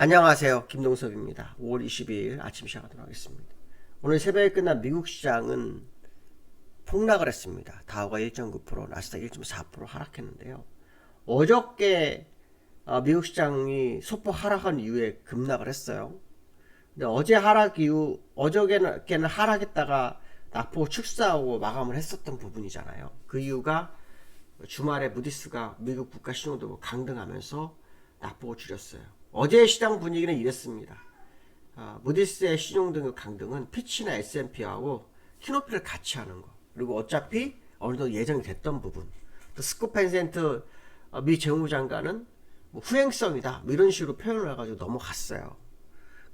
안녕하세요. 김동섭입니다. 5월 22일 아침 시작하도록 하겠습니다. 오늘 새벽에 끝난 미국 시장은 폭락을 했습니다. 다우가 1.9%, 나스닥 1.4% 하락했는데요. 어저께 미국 시장이 소폭 하락한 이후에 급락을 했어요. 근데 어제 하락 이후, 어저께는 하락했다가 낙폭 축소하고 마감을 했었던 부분이잖아요. 그 이유가 주말에 무디스가 미국 국가 신용등급 강등하면서 낙폭을 줄였어요. 어제 시장 분위기는 이랬습니다. 무디스의 신용등급 강등은 피치나 S&P하고 키높이를 같이 하는 거. 그리고 어차피 어느 정도 예정이 됐던 부분. 또 스콧 펜센트 미 재무장관은 뭐 후행성이다. 뭐 이런 식으로 표현을 해가지고 넘어갔어요.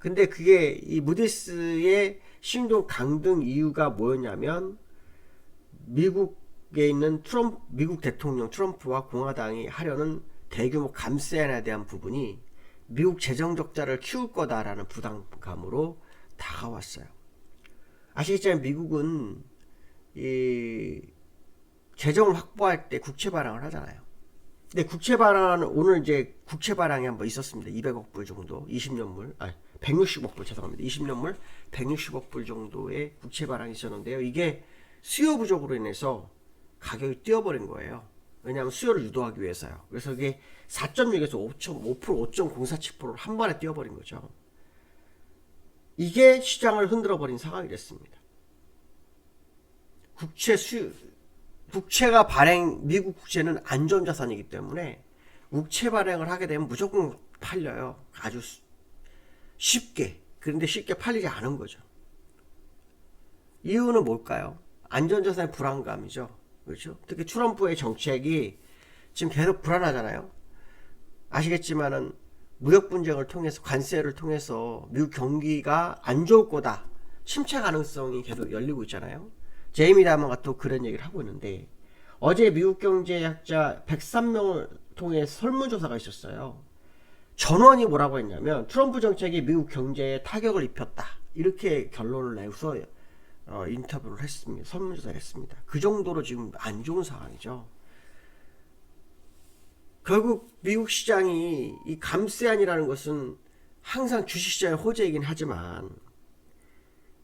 근데 그게 이 무디스의 신용등급 강등 이유가 뭐였냐면 미국에 있는 미국 대통령 트럼프와 공화당이 하려는 대규모 감세안에 대한 부분이 미국 재정 적자를 키울 거다라는 부담감으로 다가왔어요. 아시겠지만 미국은 이 재정을 확보할 때 국채 발행을 하잖아요. 근데 국채 발행은 오늘 이제 국채 발행이 한번 있었습니다. 200억 불 정도, 20년물, 160억 불 죄송합니다. 20년물 160억 불 정도의 국채 발행이 있었는데요. 이게 수요 부족으로 인해서 가격이 뛰어버린 거예요. 왜냐하면 수요를 유도하기 위해서요. 그래서 이게 4.6에서 5.5%, 5.047%를 한 번에 뛰어버린 거죠. 이게 시장을 흔들어버린 상황이 됐습니다. 국채가 미국 국채는 안전자산이기 때문에 국채 발행을 하게 되면 무조건 팔려요. 아주 쉽게. 그런데 쉽게 팔리지 않은 거죠. 이유는 뭘까요? 안전자산의 불안감이죠. 그렇죠? 특히 트럼프의 정책이 지금 계속 불안하잖아요. 아시겠지만은 무역 분쟁을 통해서 관세를 통해서 미국 경기가 안 좋을 거다. 침체 가능성이 계속 열리고 있잖아요. 제이미 다머가 또 그런 얘기를 하고 있는데 어제 미국 경제학자 103명을 통해 설문조사가 있었어요. 전원이 뭐라고 했냐면 트럼프 정책이 미국 경제에 타격을 입혔다. 이렇게 결론을 내서 인터뷰를 했습니다. 설문조사를 했습니다. 그 정도로 지금 안 좋은 상황이죠. 결국 미국 시장이 이 감세안이라는 것은 항상 주식시장의 호재이긴 하지만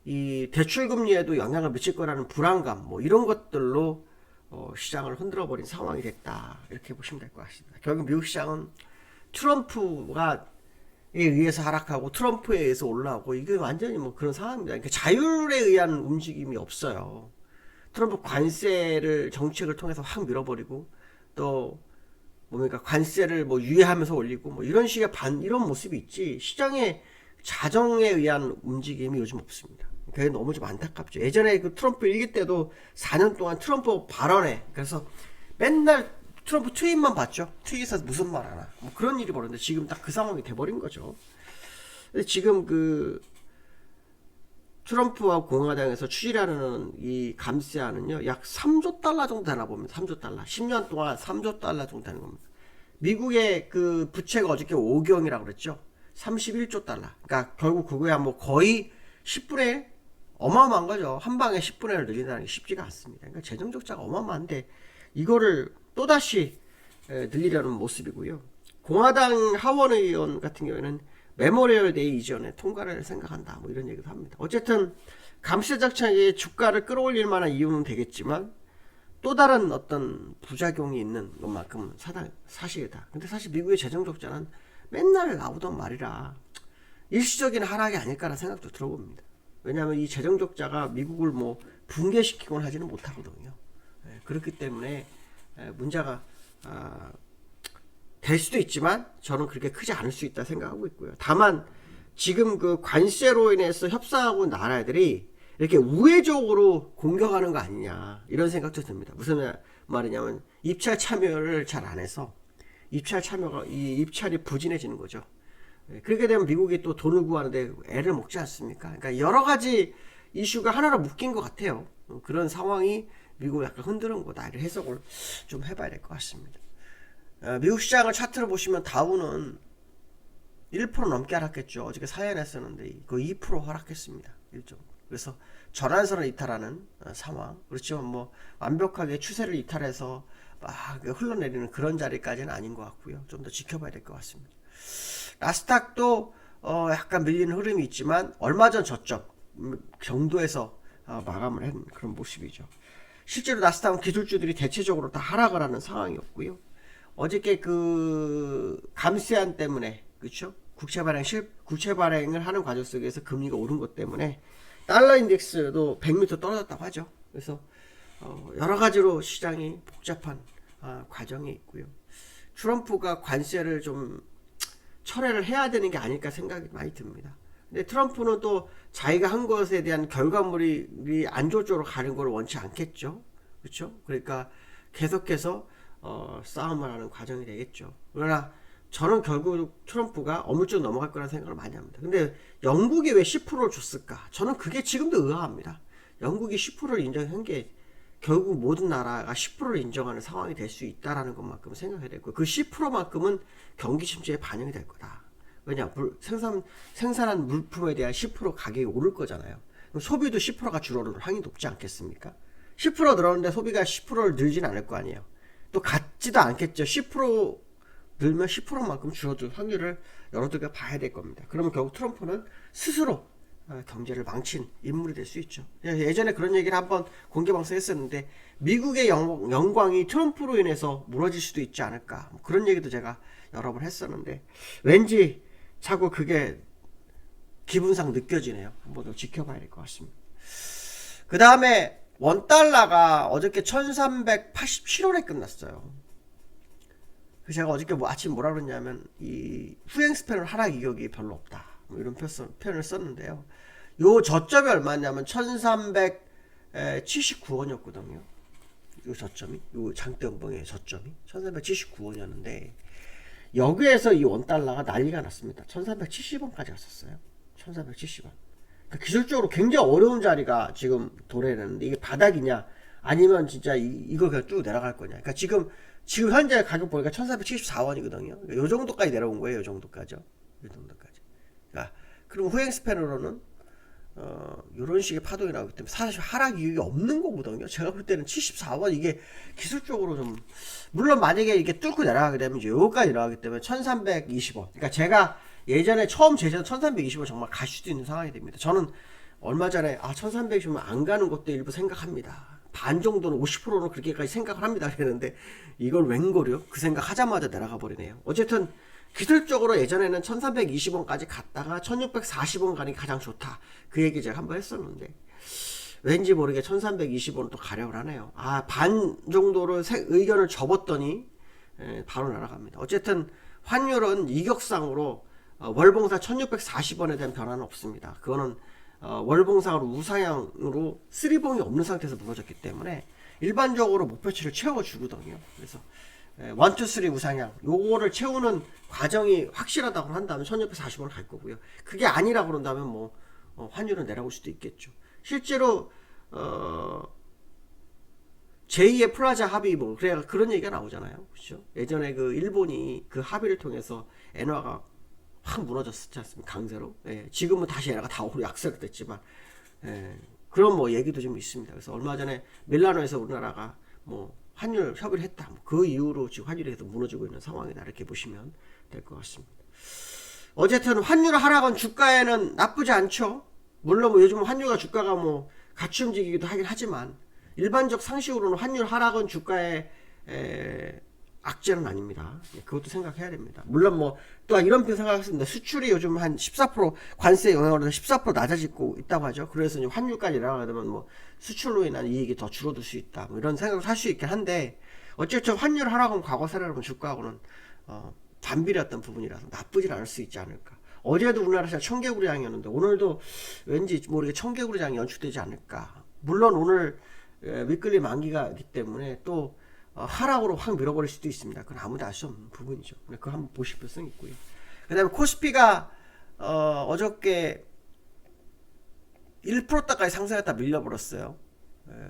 이 대출금리에도 영향을 미칠 거라는 불안감 뭐 이런 것들로 시장을 흔들어버린 상황이 됐다. 이렇게 보시면 될 것 같습니다. 결국 미국 시장은 트럼프가 의해서 하락하고 트럼프에 의해서 올라오고 이게 완전히 뭐 그런 상황입니다. 그러니까 자율에 의한 움직임이 없어요. 트럼프 관세를 정책을 통해서 확 밀어버리고 또 뭡니까 관세를 뭐 유예하면서 올리고 뭐 이런 식의 이런 모습이 있지 시장의 자정에 의한 움직임이 요즘 없습니다. 그게 너무 좀 안타깝죠. 예전에 그 트럼프 일기 때도 4년 동안 트럼프 발언에 그래서 맨날 트럼프 트윗만 봤죠. 트윗에서 무슨 말 하나. 뭐 그런 일이 벌었는데 지금 딱 그 상황이 돼버린 거죠. 근데 지금 그 트럼프와 공화당에서 추진하는 이 감세안은요, 약 3조 달러 정도 되나 봅니다. 3조 달러. 10년 동안 3조 달러 정도 되는 겁니다. 미국의 그 부채가 어저께 5경이라고 그랬죠. 31조 달러. 그러니까 결국 그거야 뭐 거의 10분의 1? 어마어마한 거죠. 한 방에 10분의 1을 늘린다는 게 쉽지가 않습니다. 그러니까 재정 적자가 어마어마한데 이거를 또다시 늘리려는 모습이고요. 공화당 하원의원 같은 경우에는 메모리얼 데이 이전에 통과를 생각한다. 뭐 이런 얘기도 합니다. 어쨌든 감세 정책이 주가를 끌어올릴 만한 이유는 되겠지만 또 다른 어떤 부작용이 있는 것만큼은 사실이다. 근데 사실 미국의 재정 적자는 맨날 나오던 말이라 일시적인 하락이 아닐까라는 생각도 들어봅니다. 왜냐하면 이 재정 적자가 미국을 뭐 붕괴시키곤 하지는 못하거든요. 그렇기 때문에 문제가 될 수도 있지만 저는 그렇게 크지 않을 수 있다 생각하고 있고요. 다만 지금 그 관세로 인해서 협상하고 나라들이 이렇게 우회적으로 공격하는 거 아니냐 이런 생각도 듭니다. 무슨 말이냐면 입찰 참여를 잘 안 해서 입찰이 부진해지는 거죠. 그렇게 되면 미국이 또 돈을 구하는데 애를 먹지 않습니까? 그러니까 여러 가지 이슈가 하나로 묶인 것 같아요. 그런 상황이 미국을 약간 흔드는 거다. 이런 해석을 좀 해봐야 될 것 같습니다. 미국 시장을 차트를 보시면 다우는 1% 넘게 하락했죠. 어저께 사연했었는데 거의 2% 하락했습니다. 1점. 그래서 전환선을 이탈하는 상황. 그렇지만 뭐 완벽하게 추세를 이탈해서 막 흘러내리는 그런 자리까지는 아닌 것 같고요. 좀 더 지켜봐야 될 것 같습니다. 나스닥도 약간 밀리는 흐름이 있지만 얼마 전 저점 정도에서 마감을 한 그런 모습이죠. 실제로 나스닥은 기술주들이 대체적으로 다 하락을 하는 상황이었고요. 어저께 그 감세안 때문에 그렇죠? 국채 발행을 하는 과정 속에서 금리가 오른 것 때문에 달러 인덱스도 100m 떨어졌다고 하죠. 그래서 여러 가지로 시장이 복잡한 과정이 있고요. 트럼프가 관세를 좀 철회를 해야 되는 게 아닐까 생각이 많이 듭니다. 근데 트럼프는 또 자기가 한 것에 대한 결과물이 안 좋은 쪽으로 가는 걸 원치 않겠죠. 그렇죠? 그러니까 계속해서 싸움을 하는 과정이 되겠죠. 그러나 저는 결국 트럼프가 어물쩍 넘어갈 거라는 생각을 많이 합니다. 근데 영국이 왜 10%를 줬을까? 저는 그게 지금도 의아합니다. 영국이 10%를 인정한 게 결국 모든 나라가 10%를 인정하는 상황이 될 수 있다라는 것만큼은 생각해야 되고, 그 10%만큼은 경기 침체에 반영이 될 거다. 왜냐, 생산한 물품에 대한 10% 가격이 오를 거잖아요. 그럼 소비도 10%가 줄어들 확률이 높지 않겠습니까? 10% 늘었는데 소비가 10%를 늘진 않을 거 아니에요. 또 같지도 않겠죠. 10% 늘면 10%만큼 줄어들 확률을 여러분들가 봐야 될 겁니다. 그러면 결국 트럼프는 스스로 경제를 망친 인물이 될 수 있죠. 예전에 그런 얘기를 한번 공개방송 했었는데, 미국의 영광이 트럼프로 인해서 무너질 수도 있지 않을까, 그런 얘기도 제가 여러 번 했었는데 왠지 자꾸 그게 기분상 느껴지네요. 한번 더 지켜봐야 될 것 같습니다. 그 다음에 원달러가 어저께 1387원에 끝났어요. 제가 어저께 아침 뭐라 그랬냐면, 이 후행 스팬을 하락 이격이 별로 없다, 이런 표현을 썼는데요. 요 저점이 얼마냐면 1379원이었거든요. 요 저점이, 요 장대 연봉의 저점이 1379원이었는데, 여기에서 이 원달러가 난리가 났습니다. 1370원까지 갔었어요. 1370원. 그러니까 기술적으로 굉장히 어려운 자리가 지금 도래했는데, 이게 바닥이냐 아니면 진짜 이거 그냥 쭉 내려갈 거냐. 그러니까 지금 현재 가격 보니까 1474원이거든요. 요 정도까지 내려온 거예요. 요 정도까지. 그러니까 그럼 후행 스팬으로는 요런 식의 파동이 나오기 때문에 사실 하락 이유가 없는 거거든요. 제가 볼 때는 74원, 이게 기술적으로 좀, 물론 만약에 이게 뚫고 내려가게 되면 이제 여기까지 내려가기 때문에 1320원. 그러니까 제가 예전에 처음 제시한 1320원 정말 갈 수도 있는 상황이 됩니다. 저는 얼마 전에 1320원 안 가는 것도 일부 생각합니다. 반 정도는 50%는 그렇게까지 생각을 합니다. 그랬는데 이걸 웬걸요? 그 생각 하자마자 내려가 버리네요. 어쨌든 기술적으로 예전에는 1320원까지 갔다가 1640원 가는 게 가장 좋다, 그 얘기 제가 한번 했었는데, 왠지 모르게 1320원을 또 가려고 하네요. 반 정도를 의견을 접었더니 바로 날아갑니다. 어쨌든 환율은 이격상으로 월봉사 1640원에 대한 변화는 없습니다. 그거는 월봉상으로 우상향으로 쓰리봉이 없는 상태에서 무너졌기 때문에 일반적으로 목표치를 채워주거든요. 그래서 1, 2, 3 우상향 요거를 채우는 과정이 확실하다고 한다면 1640원을 갈 거고요. 그게 아니라고 그런다면 뭐 환율은 내려올 수도 있겠죠. 실제로 제2의 플라자 합의 그래야 그런 얘기가 나오잖아요. 그렇죠? 예전에 그 일본이 그 합의를 통해서 엔화가 확 무너졌지 않습니까? 강세로. 지금은 다시 엔화가 다 오르 약세가 됐지만, 그런 뭐 얘기도 좀 있습니다. 그래서 얼마 전에 밀라노에서 우리나라가 뭐 환율 협의를 했다, 그 이후로 지금 환율이 계속 무너지고 있는 상황이다, 이렇게 보시면 될 것 같습니다. 어쨌든 환율 하락은 주가에는 나쁘지 않죠. 물론 뭐 요즘 환율과 주가가 뭐 같이 움직이기도 하긴 하지만, 일반적 상식으로는 환율 하락은 주가에 악재는 아닙니다. 그것도 생각해야 됩니다. 물론 뭐 또 이런 표현 생각했습니다. 수출이 요즘 한 14% 관세 영향으로 14% 낮아지고 있다고 하죠. 그래서 이제 환율까지 내려가게 되면 뭐 수출로 인한 이익이 더 줄어들 수 있다, 뭐 이런 생각을 할 수 있긴 한데, 어쨌든 환율 하락은 과거 사례로 보면 주가하고는 반비례했던 부분이라서 나쁘진 않을 수 있지 않을까. 어제도 우리나라 시장 청개구리장이었는데 오늘도 왠지 모르게 청개구리장이 연출되지 않을까. 물론 오늘 윗끌림 만기가있기 때문에 또 하락으로 확 밀어버릴 수도 있습니다. 그건 아무도 알 수 없는 부분이죠. 그거 한번 보실 필요성이 있고요. 그 다음에 코스피가 어저께 1%까지 상승했다 밀려버렸어요.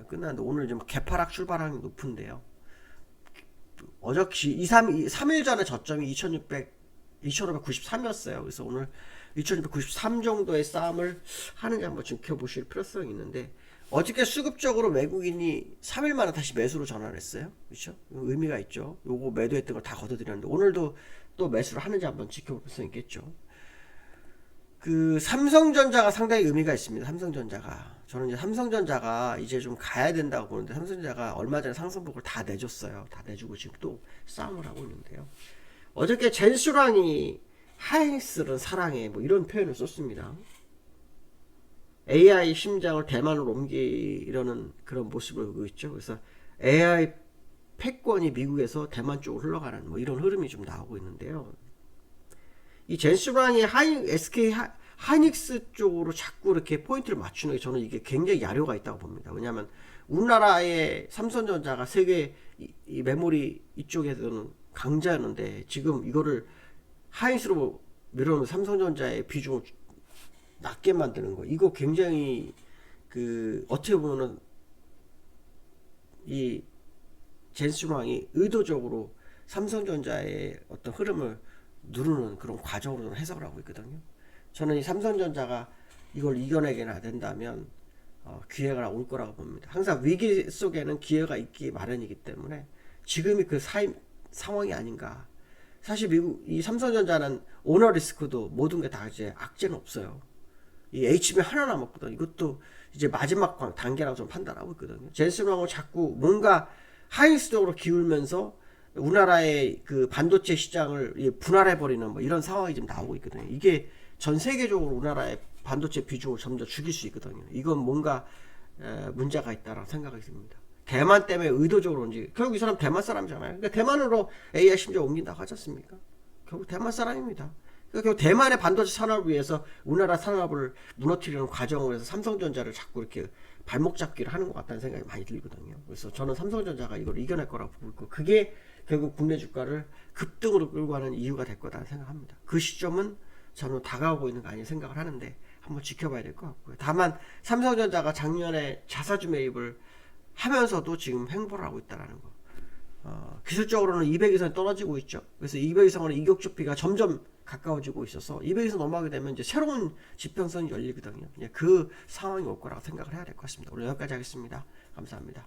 끝났는데 오늘 좀 개파락 출발하는 게 높은데요. 어저께 3일 전에 저점이 2593이었어요. 그래서 오늘 2293 정도의 싸움을 하는지 한번 지켜보실 필요성이 있는데, 어저께 수급적으로 외국인이 3일 만에 다시 매수로 전환했어요. 그렇죠? 의미가 있죠. 요거 매도했던 걸 다 걷어들였는데 오늘도 또 매수를 하는지 한번 지켜볼 수 있겠죠. 그 삼성전자가 상당히 의미가 있습니다. 삼성전자가 저는 이제 삼성전자가 이제 좀 가야 된다고 보는데 삼성전자가 얼마 전에 상승폭을 다 내줬어요. 다 내주고 지금 또 싸움을 하고 있는데요. 어저께 젠수랑이 하이닉스는 사랑해 뭐 이런 표현을 썼습니다. AI 심장을 대만으로 옮기려는 그런 모습을 보고 있죠. 그래서 AI 패권이 미국에서 대만 쪽으로 흘러가는 뭐 이런 흐름이 좀 나오고 있는데요. 이 젠수랑이 SK 하이닉스 쪽으로 자꾸 이렇게 포인트를 맞추는 게 저는 이게 굉장히 야료가 있다고 봅니다. 왜냐하면 우리나라의 삼성전자가 세계 이 메모리 이쪽에서는 강자였는데 지금 이거를 하이닉스로 밀어놓으면 삼성전자의 비중을 낮게 만드는 거 이거 굉장히 그 어떻게 보면은 이 젠수랑이 의도적으로 삼성전자의 어떤 흐름을 누르는 그런 과정으로 해석을 하고 있거든요. 저는 이 삼성전자가 이걸 이겨내게나 된다면 기회가 올 거라고 봅니다. 항상 위기 속에는 기회가 있기 마련이기 때문에 지금이 그 상황이 아닌가. 사실 미국 이 삼성전자는 오너 리스크도 모든 게 다 이제 악재는 없어요. 이 HB 하나 남았거든. 이것도 이제 마지막 단계라고 좀 판단하고 있거든요. 젠슨하고 자꾸 뭔가 하이닉스 쪽으로 기울면서 우리나라의 그 반도체 시장을 분할해버리는 뭐 이런 상황이 지금 나오고 있거든요. 이게 전 세계적으로 우리나라의 반도체 비중을 점점 죽일 수 있거든요. 이건 뭔가 문제가 있다라고 생각이 듭니다. 대만 때문에 의도적으로인지 결국 이 사람 대만 사람이잖아요. 그러니까 대만으로 AI 심지어 옮긴다고 하지 않습니까? 결국 대만 사람입니다. 그러니까 결국 대만의 반도체 산업을 위해서 우리나라 산업을 무너뜨리는 과정을 해서 삼성전자를 자꾸 이렇게 발목 잡기를 하는 것 같다는 생각이 많이 들거든요. 그래서 저는 삼성전자가 이걸 이겨낼 거라고 보고 있고 그게 결국 국내 주가를 급등으로 끌고 가는 이유가 될 거다 생각합니다. 그 시점은 저는 다가오고 있는 거 아니냐 생각을 하는데 한번 지켜봐야 될 것 같고요. 다만 삼성전자가 작년에 자사주 매입을 하면서도 지금 횡보를 하고 있다는 거. 기술적으로는 200이선이 떨어지고 있죠. 그래서 200이선으로 이격주피가 점점 가까워지고 있어서 200이선 넘어가게 되면 이제 새로운 지평선이 열리거든요. 그 상황이 올 거라고 생각을 해야 될 것 같습니다. 오늘 여기까지 하겠습니다. 감사합니다.